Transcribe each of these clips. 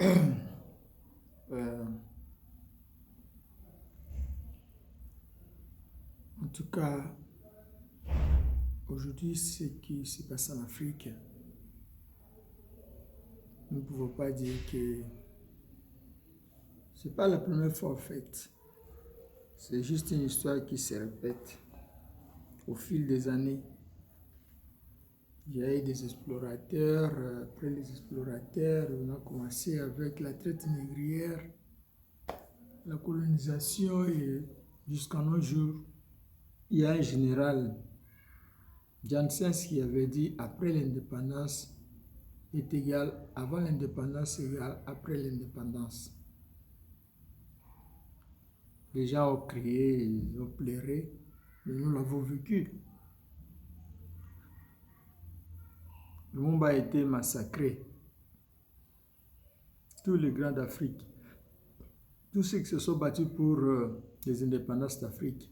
Euh, en tout cas, aujourd'hui, ce qui se passe en Afrique, nous ne pouvons pas dire que c'est pas la première fois en fait. C'est juste une histoire qui se répète au fil des années. Il y a eu des explorateurs, après les explorateurs, on a commencé avec la traite négrière, la colonisation et jusqu'à nos jours, il y a un général, Janssen, qui avait dit après l'indépendance est égal avant l'indépendance égal après l'indépendance. Les gens ont crié, ils ont pleuré, mais nous l'avons vécu. Le monde a été massacré. Tous les grands d'Afrique, tous ceux qui se sont battus pour les indépendances d'Afrique,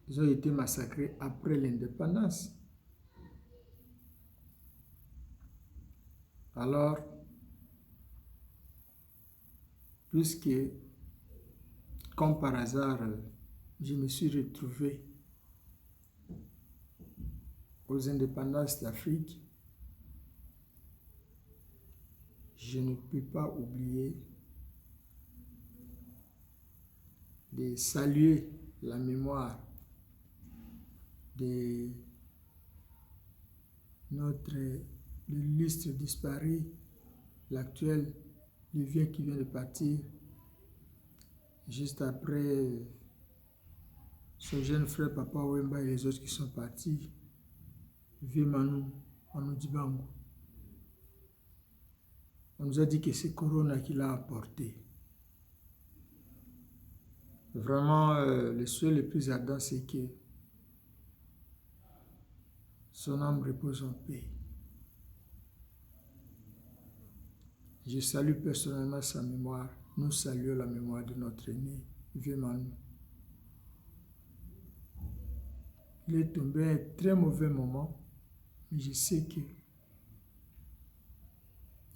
ils ont été massacrés après l'indépendance. Alors, puisque, comme par hasard, je me suis retrouvé aux indépendances d'Afrique, je ne peux pas oublier de saluer la mémoire de notre illustre disparu, l'actuel Livien qui vient de partir, juste après son jeune frère Papa Wemba et les autres qui sont partis, Vieux Manu, Manu Dibango. On nous a dit que c'est Corona qui l'a apporté. Vraiment, le souhait le plus ardent, c'est que son âme repose en paix. Je salue personnellement sa mémoire. Nous saluons la mémoire de notre aîné, Vieux Manu. Il est tombé à un très mauvais moment, mais je sais que,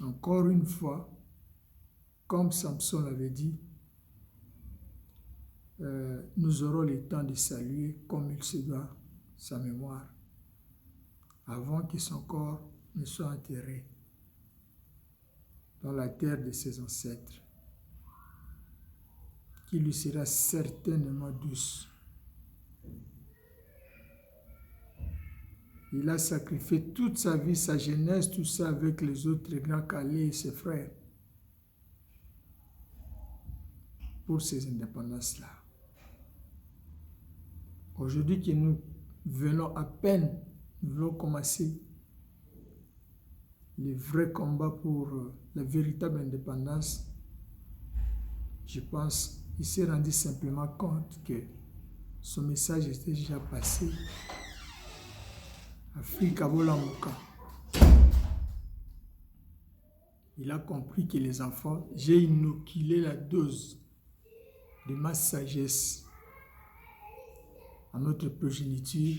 encore une fois, comme Samson l'avait dit, nous aurons le temps de saluer comme il se doit sa mémoire avant que son corps ne soit enterré dans la terre de ses ancêtres, qui lui sera certainement douce. Il a sacrifié toute sa vie, sa jeunesse, tout ça avec les autres grands Calais et ses frères pour ces indépendances-là. Aujourd'hui que nous venons à peine, nous venons commencer le vrai combat pour la véritable indépendance, je pense qu'il s'est rendu simplement compte que son message était déjà passé. Afrique Abolamuka. Il a compris que les enfants, j'ai inoculé la dose de ma sagesse à notre progéniture.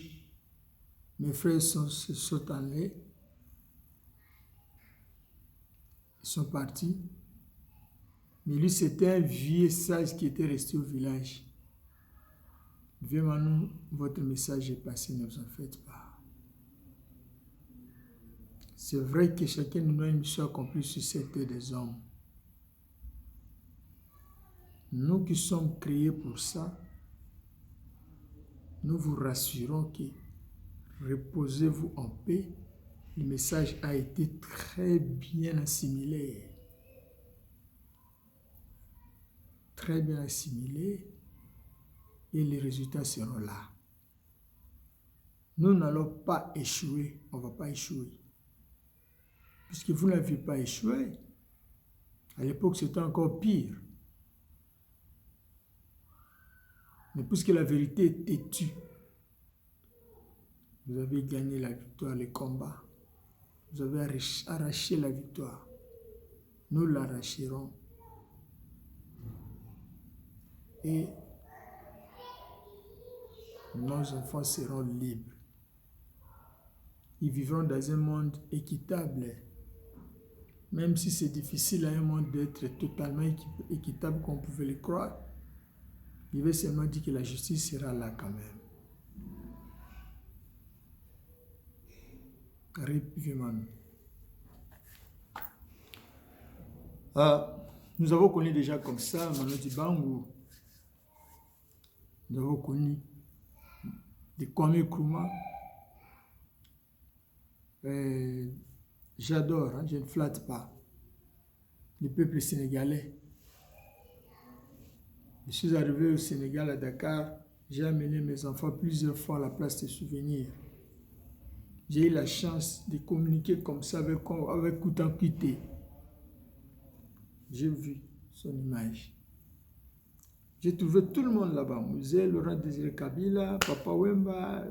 Mes frères se sont allés, ils sont partis. Mais lui, c'était un vieux sage qui était resté au village. Vieux Manu, votre message est passé, ne vous en faites pas. C'est vrai que chacun de nous a une mission accomplie sur cette terre des hommes. Nous qui sommes créés pour ça, nous vous rassurons que reposez-vous en paix. Le message a été très bien assimilé. Très bien assimilé. Et les résultats seront là. Nous n'allons pas échouer. On ne va pas échouer. Puisque vous n'aviez pas échoué. À l'époque, c'était encore pire. Mais puisque la vérité est têtue, vous avez gagné la victoire, les combats. Vous avez arraché la victoire. Nous l'arracherons. Et nos enfants seront libres. Ils vivront dans un monde équitable, même si c'est difficile à un monde d'être totalement équitable comme on pouvait le croire, il veut seulement dire que la justice sera là quand même. Nous avons connu déjà comme ça Manu Dibango, nous avons connu des Kwame Nkrumah. J'adore, hein, je ne flatte pas le peuple sénégalais. Je suis arrivé au Sénégal, à Dakar, j'ai amené mes enfants plusieurs fois à la place des souvenirs. J'ai eu la chance de communiquer comme ça avec Koutan Kité. J'ai vu son image. J'ai trouvé tout le monde là-bas. Musée, Laurent Désiré Kabila, Papa Wemba.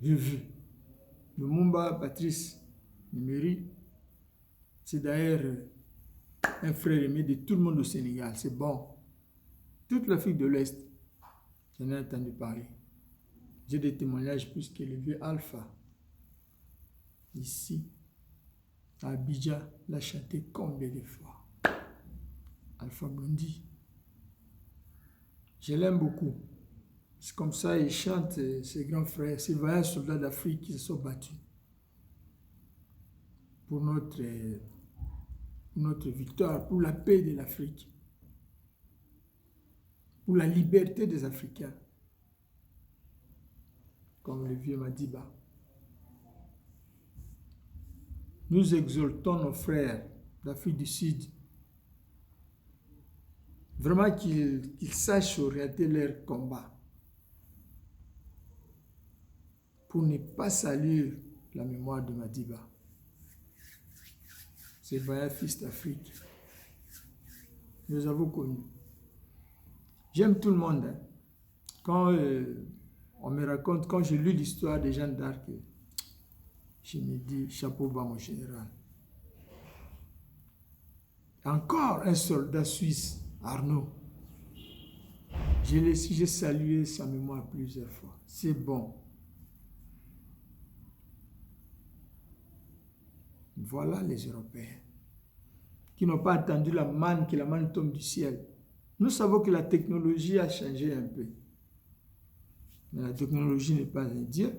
J'ai vu. Lumumba, Patrice Numeri. C'est d'ailleurs un frère aimé de tout le monde au Sénégal. C'est bon. Toute l'Afrique de l'Ouest, j'en ai entendu parler. J'ai des témoignages plus que le vieux Alpha. Ici, à Abidjan, l'a chanté combien de fois. Alpha Blondy. Je l'aime beaucoup. C'est comme ça, il chante ses grands frères, ses vaillants soldats d'Afrique qui se sont battus pour notre victoire, pour la paix de l'Afrique, pour la liberté des Africains, comme le vieux Madiba. Nous exaltons nos frères d'Afrique du Sud, vraiment qu'ils sachent orienter leur combat pour ne pas salir la mémoire de Madiba. C'est vaillant fils d'Afrique. Nous avons connu. J'aime tout le monde. Hein. Quand on me raconte, quand j'ai lu l'histoire des Jeanne d'Arc, je me dis, chapeau bas mon général. Encore un soldat suisse, Arnaud. J'ai salué sa mémoire plusieurs fois. C'est bon. Voilà les Européens qui n'ont pas attendu la manne, que la manne tombe du ciel. Nous savons que la technologie a changé un peu. Mais la technologie n'est pas un Dieu.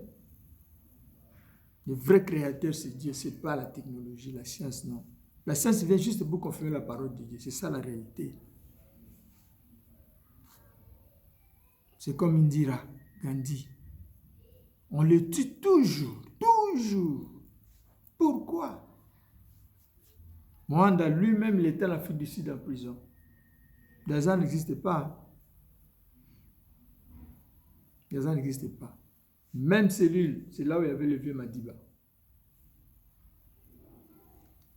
Le vrai créateur, c'est Dieu, ce n'est pas la technologie, la science, non. La science vient juste pour confirmer la parole de Dieu. C'est ça la réalité. C'est comme Indira Gandhi. On le tue toujours, toujours. Pourquoi? Moanda lui-même, il était en Afrique du Sud en prison. Gaza n'existait pas. Gaza n'existait pas. Même cellule, c'est là où il y avait le vieux Madiba.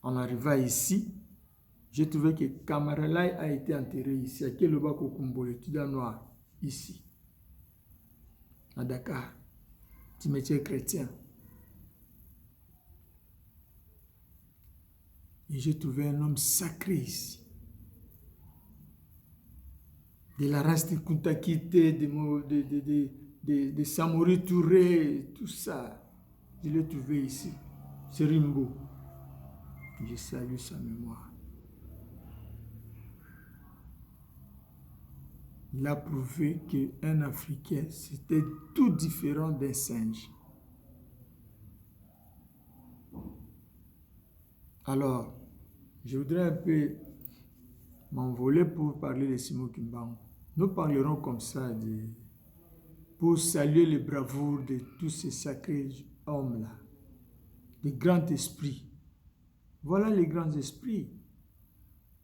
En arrivant ici, j'ai trouvé que Kamaralai a été enterré ici, à Keloba Kokumbo, le Tuda noir, ici, à Dakar, cimetière chrétien. Et j'ai trouvé un homme sacré ici. De la race de Kuntakite, de Samori Touré, tout ça. Je l'ai trouvé ici. C'est Rimbo. Je salue sa mémoire. Il a prouvé qu'un Africain, c'était tout différent d'un singe. Alors, je voudrais un peu m'envoler pour parler de Simon Kimbangu. Nous parlerons comme ça pour saluer les bravoures de tous ces sacrés hommes-là, des grands esprits. Voilà les grands esprits.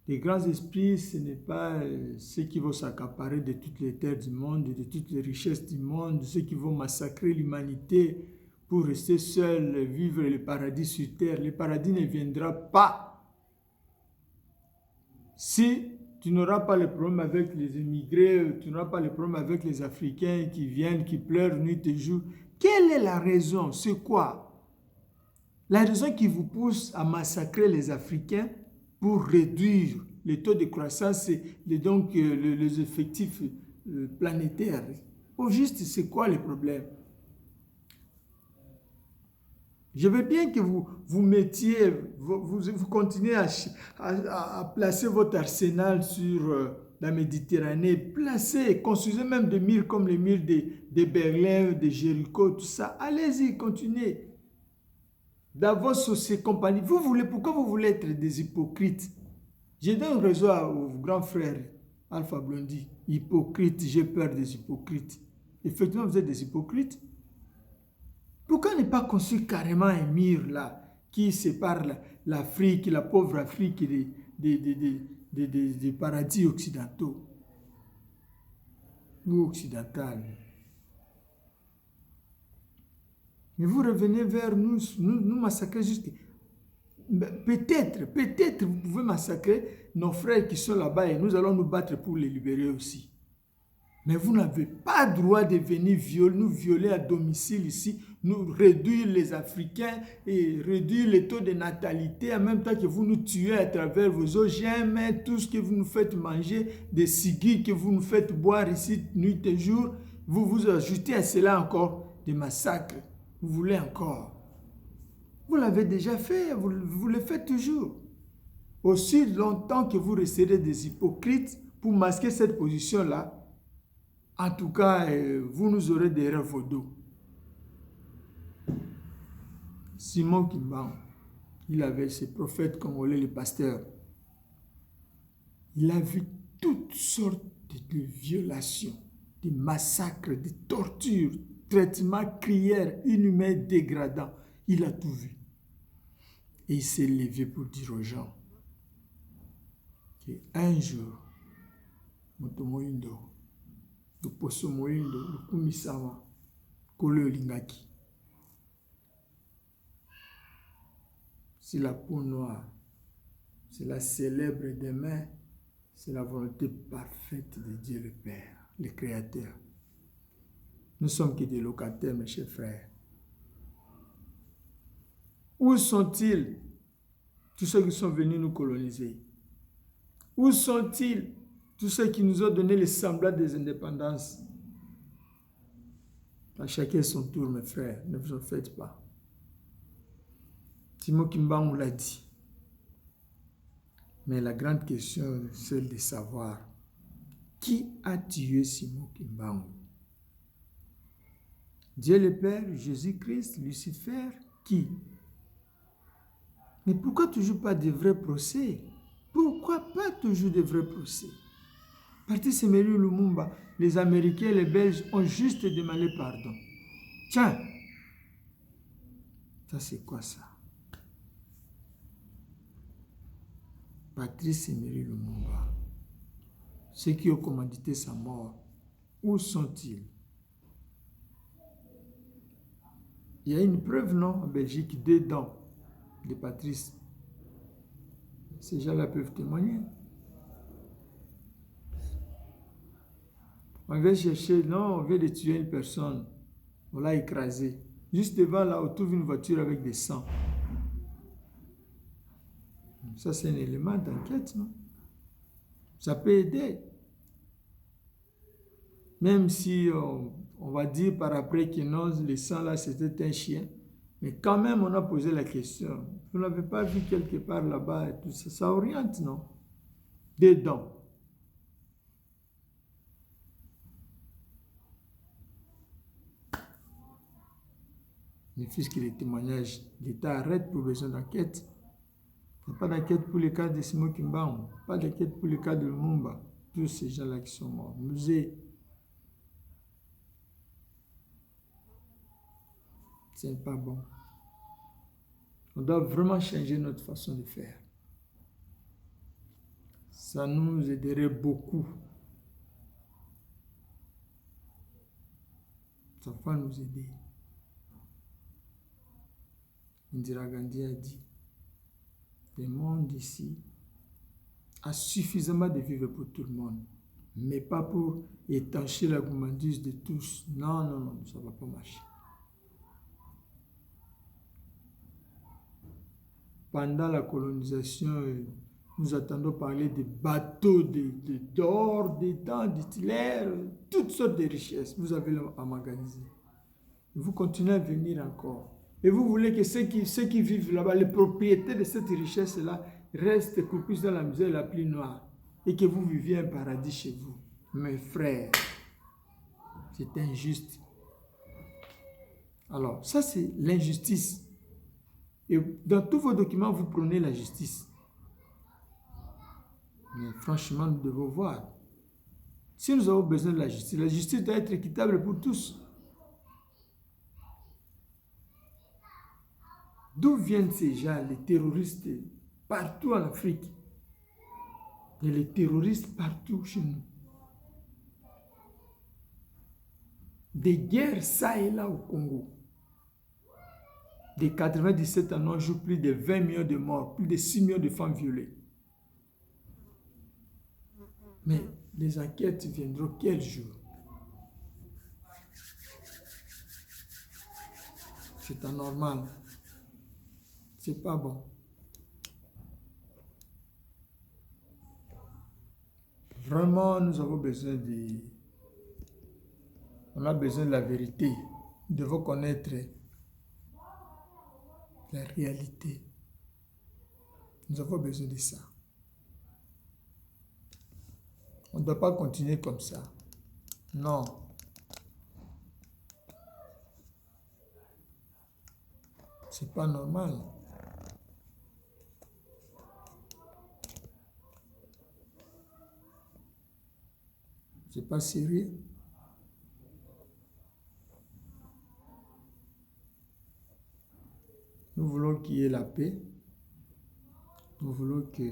Les grands esprits, ce n'est pas ceux qui vont s'accaparer de toutes les terres du monde, de toutes les richesses du monde, ceux qui vont massacrer l'humanité pour rester seuls, vivre le paradis sur terre. Le paradis ne viendra pas si tu n'auras pas le problème avec les immigrés, tu n'auras pas le problème avec les Africains qui viennent, qui pleurent nuit et jour. Quelle est la raison? C'est quoi? La raison qui vous pousse à massacrer les Africains pour réduire le taux de croissance et donc les effectifs planétaires. Au juste, c'est quoi le problème? Je veux bien que vous mettiez, vous continuez à placer votre arsenal sur la Méditerranée. Placez, construisez même des murs comme les murs de Berlin, de Jéricho, tout ça. Allez-y, continuez. Davos, ces compagnies. Pourquoi vous voulez être des hypocrites? J'ai donné raison au grand frère Alpha Blondy. Hypocrite, j'ai peur des hypocrites. Effectivement, vous êtes des hypocrites. Pourquoi ne pas construire carrément un mur là qui sépare l'Afrique, la pauvre Afrique des paradis occidentaux ou occidentales? Mais vous revenez vers nous massacrer juste. Peut-être vous pouvez massacrer nos frères qui sont là-bas et nous allons nous battre pour les libérer aussi. Mais vous n'avez pas droit de venir nous violer à domicile ici, nous réduire les Africains et réduire le taux de natalité en même temps que vous nous tuez à travers vos OGM, tout ce que vous nous faites manger, des cigars que vous nous faites boire ici nuit et jour. Vous vous ajoutez à cela encore des massacres. Vous voulez encore. Vous l'avez déjà fait, vous le faites toujours. Aussi longtemps que vous resterez des hypocrites pour masquer cette position-là, en tout cas, vous nous aurez derrière vos dos. Simon Kimbangu, il avait ses prophètes congolais, les pasteurs. Il a vu toutes sortes de violations, de massacres, de tortures, traitements crières, inhumains, dégradants. Il a tout vu. Et il s'est levé pour dire aux gens qu'un jour, Motomoindo, le Poso Moindo, le Kumisama, Kolo Lingaki, c'est la peau noire, c'est la célèbre demain, c'est la volonté parfaite de Dieu le Père, le Créateur. Nous sommes que des locataires, mes chers frères. Où sont-ils, tous ceux qui sont venus nous coloniser? Où sont-ils, tous ceux qui nous ont donné les semblables des indépendances? À chacun son tour, mes frères, ne vous en faites pas. Simon Kimbangu l'a dit. Mais la grande question, c'est celle de savoir qui a tué Simon Kimbangu? Dieu le Père, Jésus-Christ, Lucifer, qui? Mais pourquoi toujours pas de vrais procès? Pourquoi pas toujours de vrais procès? Patrice Emery Lumumba, les Américains et les Belges ont juste demandé pardon. Tiens, ça c'est quoi ça? Patrice Emery Lumumba, ceux qui ont commandité sa mort, où sont-ils? Il y a une preuve, non, en Belgique, 2 dents de Patrice. Ces gens-là peuvent témoigner. On vient chercher, non, on vient de tuer une personne. On l'a écrasé. Juste devant, là, on trouve une voiture avec des sangs. Ça, c'est un élément d'enquête, non? Ça peut aider. Même si on va dire par après que non, le sang là, c'était un chien. Mais quand même, on a posé la question. Vous n'avez pas vu quelque part là-bas et tout ça. Ça oriente, non? Des dents. Mais puisque les témoignages, l'État arrête pour besoin d'enquête. Il n'y a pas d'enquête pour le cas de Simon Kimbangu, pas d'enquête pour le cas de Lumumba. Tous ces gens-là qui sont morts. Musée. Ce n'est pas bon. On doit vraiment changer notre façon de faire. Ça nous aiderait beaucoup. Ça va nous aider. Indira Gandhi a dit, le monde ici a suffisamment de vivre pour tout le monde, mais pas pour étancher la gourmandise de tous. Non, non, non, ça ne va pas marcher. Pendant la colonisation, nous attendons parler de bateaux, d'or, d'étangs, d'Hitler, toutes sortes de richesses. Vous avez emmagasé. Vous continuez à venir encore. Et vous voulez que ceux qui vivent là-bas, les propriétaires de cette richesse-là, restent croupis dans la misère la plus noire. Et que vous viviez un paradis chez vous. Mes frères, c'est injuste. Alors, ça c'est l'injustice. Et dans tous vos documents, vous prenez la justice. Mais franchement, nous devons voir. Si nous avons besoin de la justice doit être équitable pour tous. D'où viennent ces gens, les terroristes, partout en Afrique? Et les terroristes partout chez nous. Des guerres ça et là au Congo. Des 97 ans, on joue plus de 20 millions de morts, plus de 6 millions de femmes violées. Mais les enquêtes viendront quel jour? C'est anormal. C'est pas bon. Vraiment, nous avons besoin de... On a besoin de la vérité. Nous devons connaître la réalité. Nous avons besoin de ça. On ne doit pas continuer comme ça. Non. C'est pas normal. C'est pas sérieux. Nous voulons qu'il y ait la paix. Nous voulons que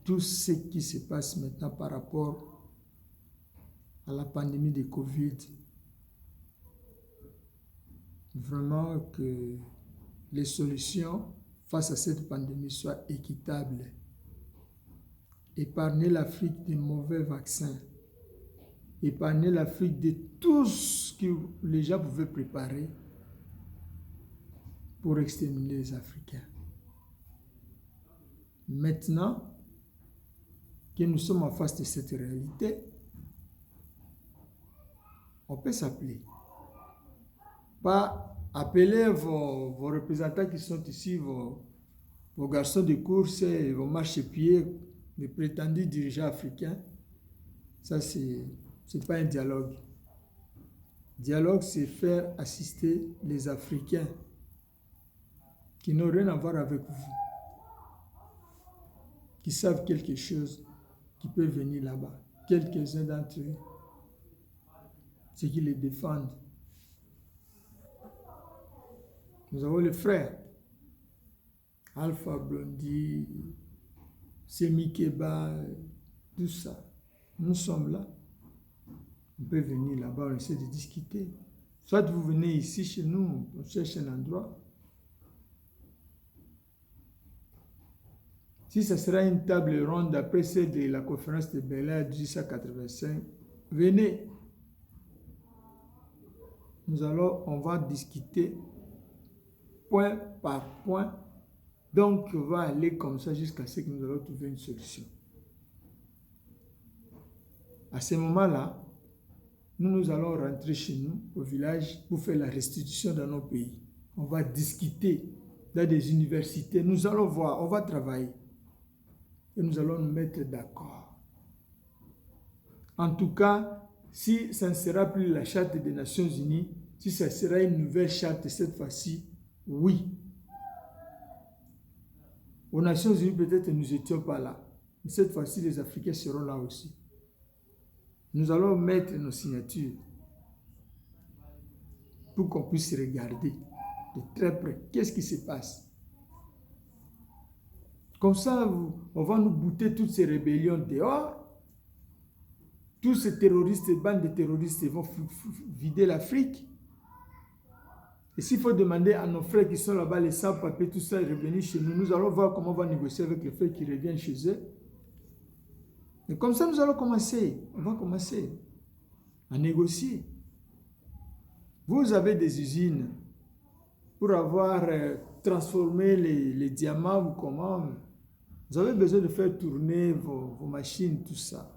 tout ce qui se passe maintenant par rapport à la pandémie de Covid, vraiment que les solutions face à cette pandémie soient équitables. Épargner l'Afrique des mauvais vaccins. Épargner l'Afrique de tout ce que les gens pouvaient préparer pour exterminer les Africains. Maintenant que nous sommes en face de cette réalité, on peut s'appeler. Pas appeler vos représentants qui sont ici, vos garçons de course et vos marchepieds, les prétendus dirigeants africains. Ça, c'est pas un dialogue. Dialogue, c'est faire assister les Africains qui n'ont rien à voir avec vous, qui savent quelque chose, qui peuvent venir là-bas. Quelques-uns d'entre eux, ceux qui les défendent. Nous avons les frères, Alpha Blondy, Semi Keba, tout ça. Nous sommes là. On peut venir là-bas, on essaie de discuter. Soit vous venez ici chez nous, on cherche un endroit. Si ce sera une table ronde après celle de la conférence de Berlin 1885, venez. On va discuter point par point. Donc, on va aller comme ça jusqu'à ce que nous allons trouver une solution. À ce moment-là, nous allons rentrer chez nous, au village, pour faire la restitution dans nos pays. On va discuter dans des universités. Nous allons voir, on va travailler. Et nous allons nous mettre d'accord. En tout cas, si ça ne sera plus la charte des Nations Unies, si ça sera une nouvelle charte cette fois-ci, oui. Aux Nations Unies, peut-être nous n'étions pas là. Mais cette fois-ci, les Africains seront là aussi. Nous allons mettre nos signatures pour qu'on puisse regarder de très près qu'est-ce qui se passe. Comme ça, on va nous bouter toutes ces rébellions dehors. Tous ces terroristes, ces bandes de terroristes vont vider l'Afrique. Et s'il faut demander à nos frères qui sont là-bas, les sans-papiers, tout ça, revenir chez nous, nous allons voir comment on va négocier avec les frères qui reviennent chez eux. Et comme ça, nous allons commencer. On va commencer à négocier. Vous avez des usines pour avoir transformé les diamants ou comment. Vous avez besoin de faire tourner vos machines, tout ça.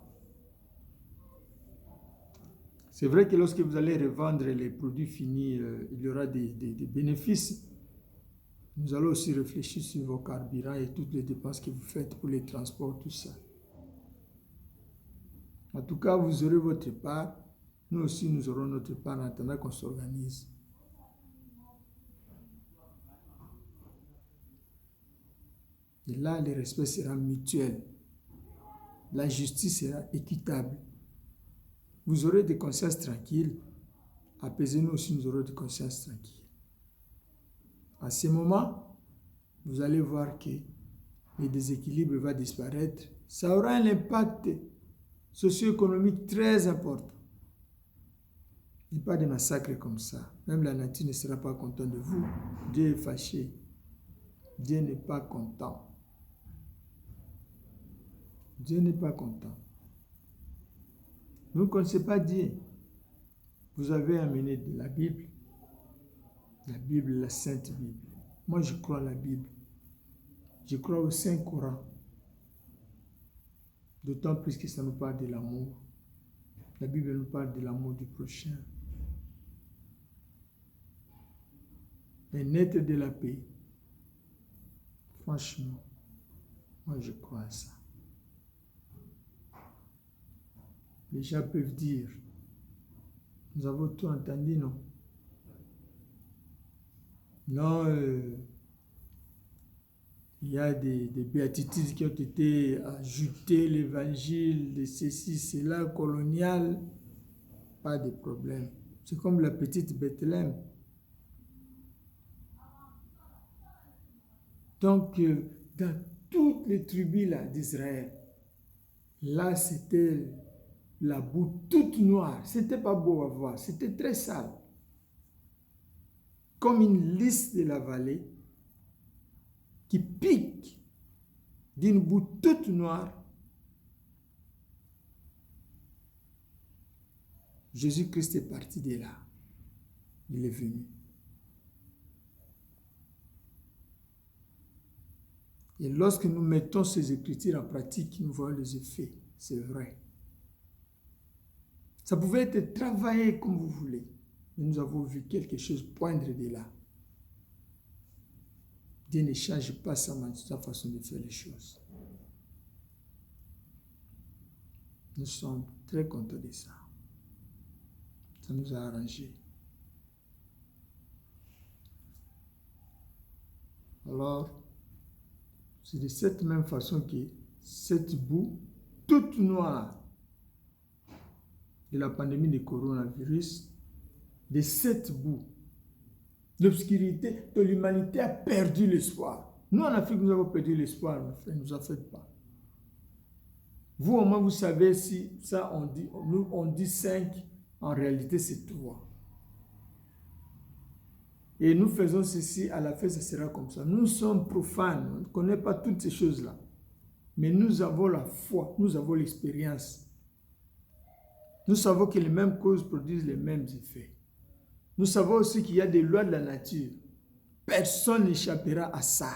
C'est vrai que lorsque vous allez revendre les produits finis, il y aura des bénéfices. Nous allons aussi réfléchir sur vos carburants et toutes les dépenses que vous faites pour les transports, tout ça. En tout cas, vous aurez votre part. Nous aussi, nous aurons notre part en attendant qu'on s'organise. Et là, le respect sera mutuel. La justice sera équitable. Vous aurez des consciences tranquilles. Apaisez-nous aussi, nous aurons des consciences tranquilles. À ce moment, vous allez voir que le déséquilibre va disparaître. Ça aura un impact socio-économique très important. Et pas de massacres comme ça. Même la nature ne sera pas contente de vous. Dieu est fâché. Dieu n'est pas content. Dieu n'est pas content. Vous ne connaissez pas Dieu. Vous avez amené de la Bible. La Bible, la Sainte Bible. Moi, je crois à la Bible. Je crois au Saint-Coran. D'autant plus que ça nous parle de l'amour. La Bible nous parle de l'amour du prochain. Et naître de la paix. Franchement, moi, je crois à ça. Les gens peuvent dire, nous avons tout entendu, non? Non, il y a des béatitudes qui ont été ajoutées, l'évangile, de ceci, cela, colonial, pas de problème. C'est comme la petite Bethléem. Donc, dans toutes les tribus d'Israël, là, c'était la boue toute noire. C'était pas beau à voir, c'était très sale. Comme une lisse de la vallée qui pique d'une boue toute noire. Jésus-Christ est parti de là. Il est venu. Et lorsque nous mettons ces écritures en pratique, nous voyons les effets. C'est vrai. Ça pouvait être travaillé comme vous voulez. Mais nous avons vu quelque chose poindre de là. Dieu ne change pas sa façon de faire les choses. Nous sommes très contents de ça. Ça nous a arrangé. Alors, c'est de cette même façon que cette boue toute noire de la pandémie de coronavirus, de cette boue, l'obscurité de l'humanité a perdu l'espoir. Nous, en Afrique, nous avons perdu l'espoir, ne nous en faites pas. Vous, au moins, vous savez si ça, on dit 5, en réalité, c'est 3. Et nous faisons ceci, à la fin, ça sera comme ça. Nous sommes profanes, on ne connaît pas toutes ces choses-là. Mais nous avons la foi, nous avons l'expérience. Nous savons que les mêmes causes produisent les mêmes effets. Nous savons aussi qu'il y a des lois de la nature. Personne n'échappera à ça.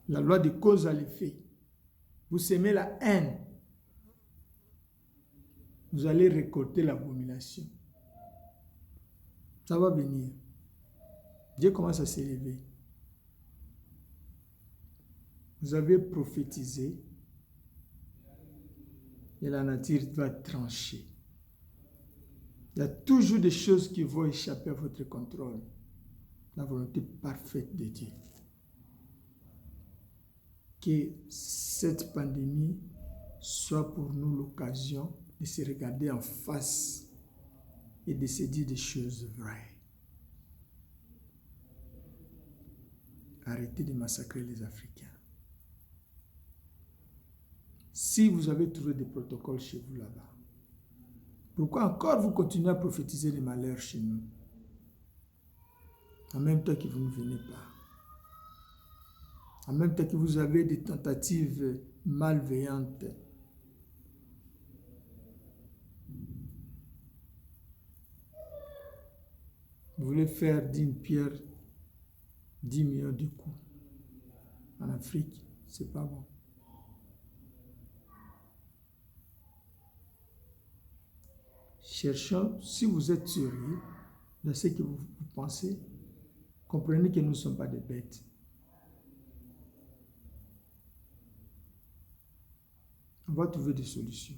La loi de cause à l'effet. Vous semez la haine, vous allez récolter l'abomination. Ça va venir. Dieu commence à s'élever. Vous avez prophétisé et la nature va trancher. Il y a toujours des choses qui vont échapper à votre contrôle. La volonté parfaite de Dieu. Que cette pandémie soit pour nous l'occasion de se regarder en face et de se dire des choses vraies. Arrêtez de massacrer les Africains. Si vous avez trouvé des protocoles chez vous là-bas, pourquoi encore vous continuez à prophétiser les malheurs chez nous? En même temps que vous ne venez pas. En même temps que vous avez des tentatives malveillantes. Vous voulez faire d'une pierre 10 millions de coups. En Afrique, c'est pas bon. cherchons, si vous êtes sérieux de ce que vous pensez, comprenez que nous ne sommes pas des bêtes. On va trouver des solutions,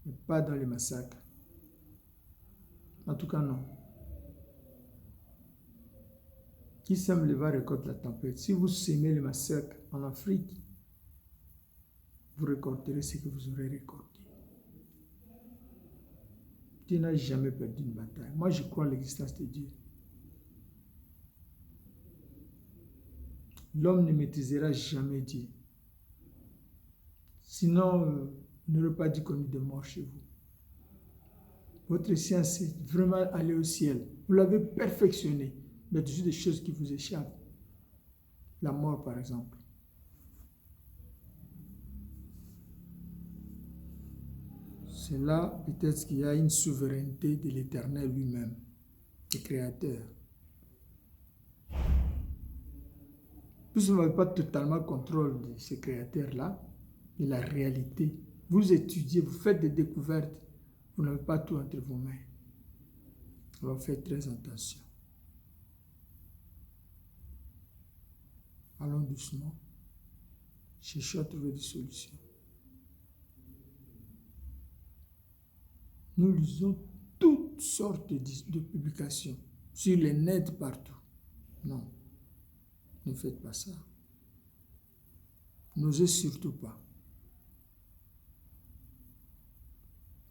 mais pas dans les massacres. En tout cas, non. Qui sème le vent récolte la tempête. Si vous sémez le massacre en Afrique, vous récolterez ce que vous aurez récolté. Dieu n'a jamais perdu une bataille. Moi, je crois à l'existence de Dieu. L'homme ne maîtrisera jamais Dieu. Sinon, vous n'aurez pas dit qu'on est de mort chez vous. Votre science est vraiment allée au ciel. Vous l'avez perfectionné. Mais toujours des choses qui vous échappent. La mort, par exemple. C'est là peut-être qu'il y a une souveraineté de l'Éternel lui-même, le Créateur. Puisque vous n'avez pas totalement contrôle de ce Créateur-là, de la réalité. Vous étudiez, vous faites des découvertes, vous n'avez pas tout entre vos mains. Alors faites très attention. Allons doucement. Cherchons à trouver des solutions. Nous lisons toutes sortes de publications sur les nets partout. Non, ne faites pas ça. N'osez surtout pas.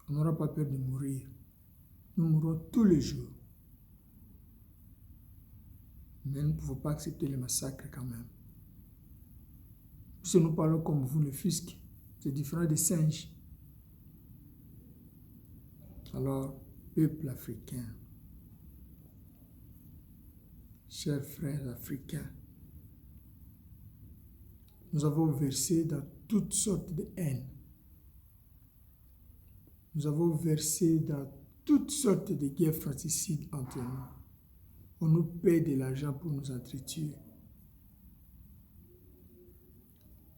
On n'aura pas peur de mourir. Nous mourrons tous les jours. Mais nous ne pouvons pas accepter les massacres quand même. Si nous parlons comme vous, le fisc, c'est différent des singes. Alors, peuple africain, chers frères africains, nous avons versé dans toutes sortes de haine. Nous avons versé dans toutes sortes de guerres fratricides entre nous. On nous paie de l'argent pour nous entretuer.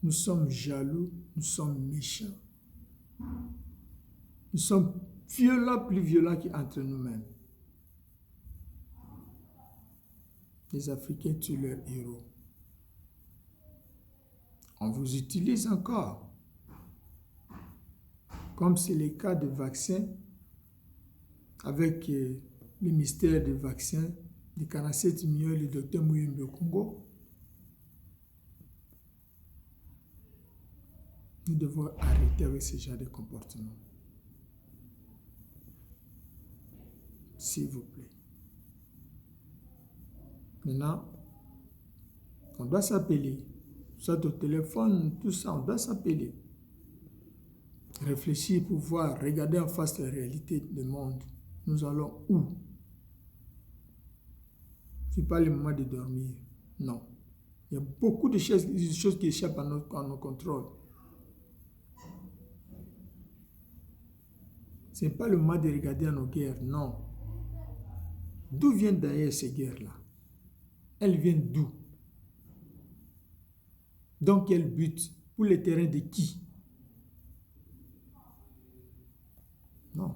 Nous sommes jaloux, nous sommes méchants. Nous sommes violents, plus violents qu'entre nous-mêmes. Les Africains tuent leurs héros. On vous utilise encore. Comme c'est le cas de vaccins, avec le mystère des vaccins, de 47 millions, le docteur Muyembe Congo. Nous devons arrêter avec ce genre de comportement. S'il vous plaît. Maintenant, on doit s'appeler. Soit au téléphone, tout ça, on doit s'appeler. Réfléchir pour voir, regarder en face la réalité du monde. Nous allons où? Ce n'est pas le moment de dormir. Non. Il y a beaucoup de choses qui échappent à nos contrôles. Ce n'est pas le moment de regarder à nos guerres, non. D'où viennent d'ailleurs ces guerres-là? Elles viennent d'où? Dans quel but? Pour les terrains de qui? Non.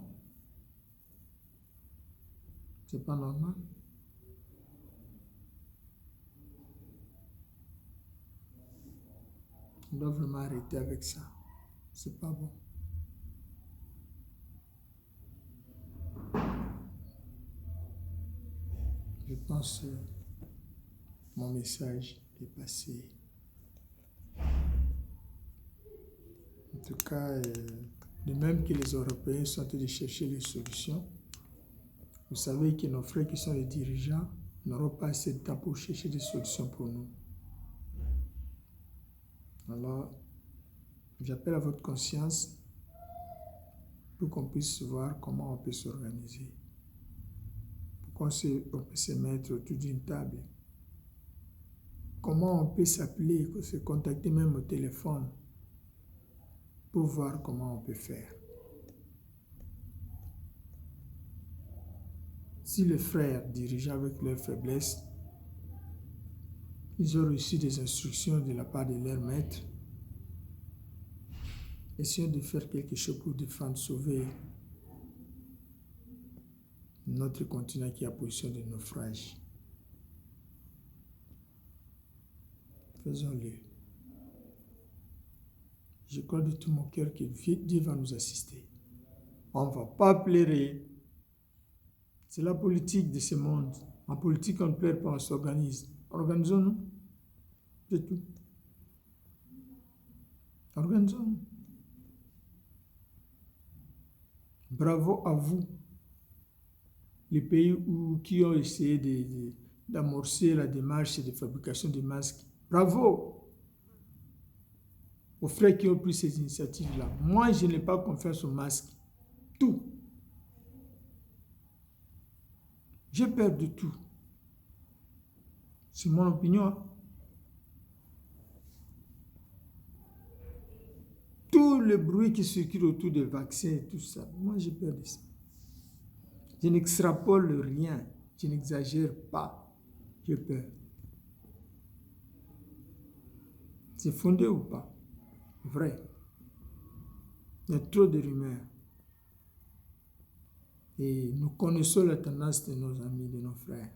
C'est pas normal. On doit vraiment arrêter avec ça. C'est pas bon. Je pense que mon message est passé. En tout cas, de même que les Européens sont en train de chercher les solutions, vous savez que nos frères qui sont les dirigeants n'auront pas assez de temps pour chercher des solutions pour nous. Alors, j'appelle à votre conscience pour qu'on puisse voir comment on peut s'organiser. Pour qu'on peut se mettre autour d'une table. Comment on peut s'appeler, se contacter même au téléphone pour voir comment on peut faire. Si les frères dirigeant avec leur faiblesse, ils ont reçu des instructions de la part de leur maître, essayons de faire quelque chose pour défendre, sauver notre continent qui est en position de naufrage. Faisons-le. Je crois de tout mon cœur que Dieu va nous assister. On ne va pas pleurer. C'est la politique de ce monde. En politique, on ne pleure pas, on s'organise. Organisons-nous. C'est tout. Organisons-nous. Bravo à vous, les pays qui ont essayé d'amorcer la démarche de fabrication de masques. Bravo aux frères qui ont pris ces initiatives-là. Moi, je n'ai pas confiance aux masques. Tout. J'ai peur de tout. C'est mon opinion. Tout le bruit qui circule autour des vaccins et tout ça, moi j'ai peur de ça. Je n'extrapole rien, je n'exagère pas. J'ai peur. C'est fondé ou pas? Vrai. Il y a trop de rumeurs. Et nous connaissons la tendance de nos amis, de nos frères.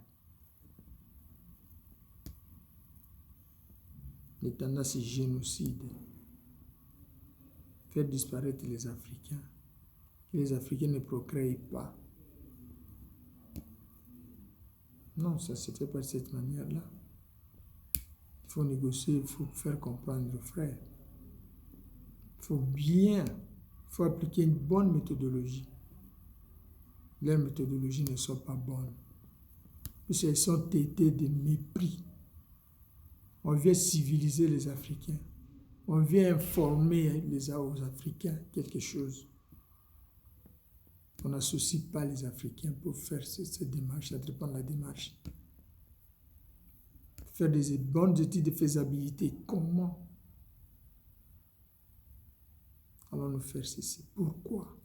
Les tendances génocides. Faire disparaître les Africains. Que les Africains ne procréent pas. Non, ça ne se fait pas de cette manière-là. Il faut négocier, il faut faire comprendre aux frères. Il faut appliquer une bonne méthodologie. Leurs méthodologies ne sont pas bonnes. Puisqu'elles sont teintées de mépris. On vient civiliser les Africains. On vient informer aux Africains quelque chose. On n'associe pas les Africains pour faire cette démarche, entreprendre la démarche. Faire des bonnes études de faisabilité. Comment allons-nous faire ceci? Pourquoi?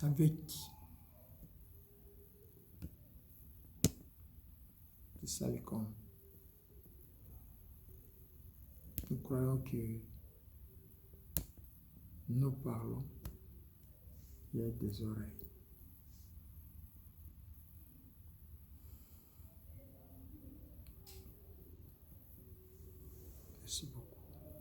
Avec qui? C'est ça le compte. Nous croyons que nous parlons, il y a des oreilles.